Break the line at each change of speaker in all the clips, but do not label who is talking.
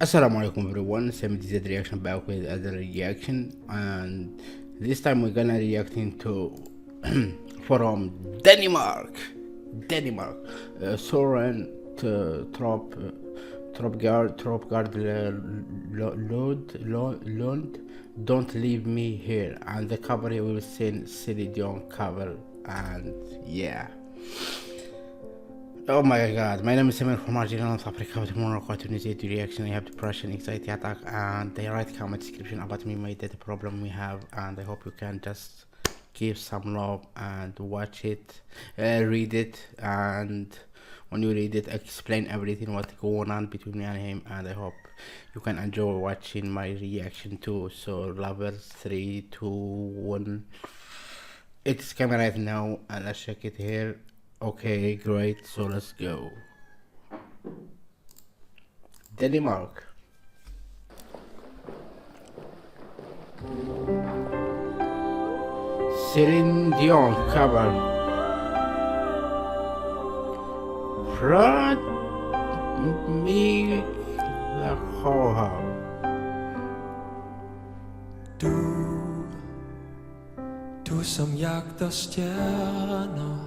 Assalamu alaikum everyone, Sam DZ reaction back with other reaction, and this time we're gonna reacting to from Denmark. Soren Tropgard Lund, Don't Leave Me Here, and the cover he will sing Celine Dion cover, and yeah. Oh my god, my name is Samir from Algeria, North Africa, with Morocco, Tunisia, to reaction. I have depression, anxiety attack, and the right comment description about me, my data problem we have, and I hope you can just give some love and watch it, read it, and when you read it, explain everything what's going on between me and him, and I hope you can enjoy watching my reaction too. So, lovers, 3, 2, 1. It's coming right now, and let's check it here. Okay, great, so let's go. Denmark. Celine Dion cover. Front me the ho.
Du som jagter stjerner.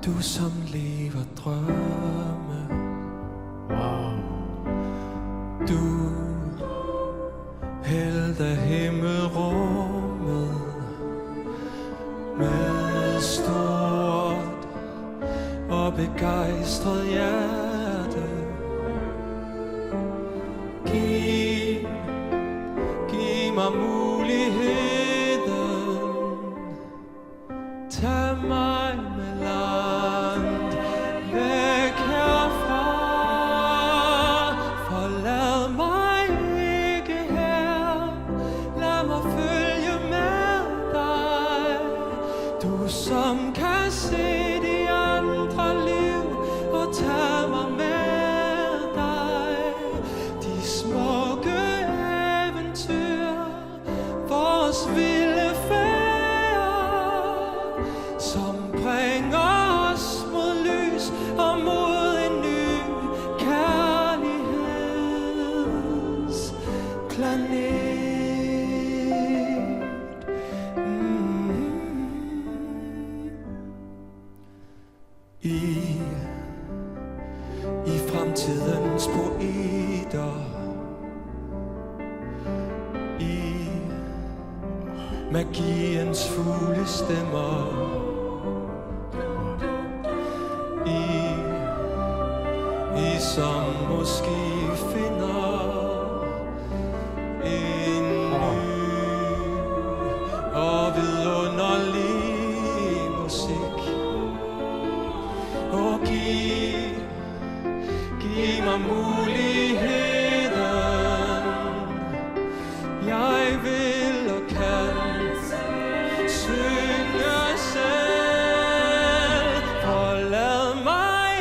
Du som lever drømme.
Wow.
Du hælder himmelrummet med stort og begejstret hjerte. Giv mig muligheden. Tag mig med langt væk herfra. Forlad mig ikke her. Lad mig følge med dig. Du som kan se de andre liv og tage mig med dig. De smukke eventyr, vores vilde færd, som bringer os mod lys og mod en ny kærlighedsplanet. I fremtidens poeter, i magiens fuglestemmer, I som måske finder en ny og vidunderlig musik. Og giv mig muligheden. Jeg vil og kan synge selv. Forlad mig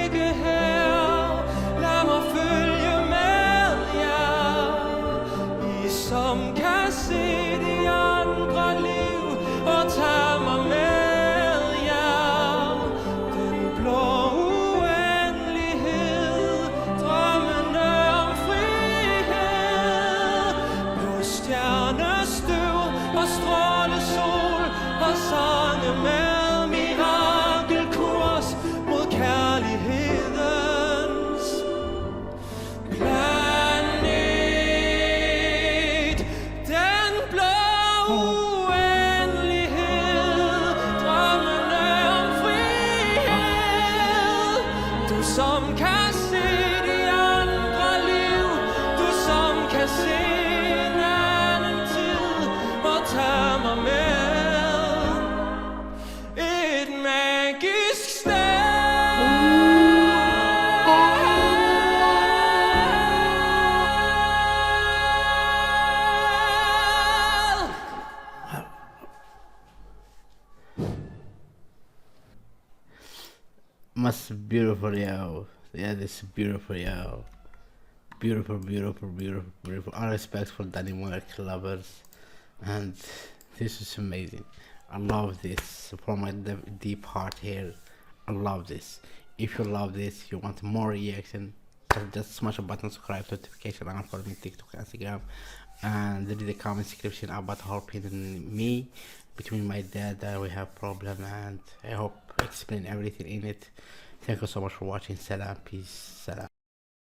ikke her. Lad mig følge med jer. I som kan se de andre liv og tage mig med jer. Den blå uendelighed, drømmene om frihed. På stjernestøv og strålesol og sange med mirakelkurs mod kærlighedens planet. Den blå uendelighed, drømmene om frihed. Du som kan se de andre liv, du som kan se en anden tid og tage mig med. Et magisk sted.
Must beautiful, yo. Yeah, this is beautiful, yo. Beautiful. All respect for Denmark lovers, and this is amazing. I love this from my deep heart here. I love this. if you love this, you want more reaction, just smash a button, subscribe, notification, and follow me TikTok, Instagram, and there is a comment description about helping me between my dad that we have problem, and I hope I explain everything in it. Thank you so much for watching. Salam, peace, salam.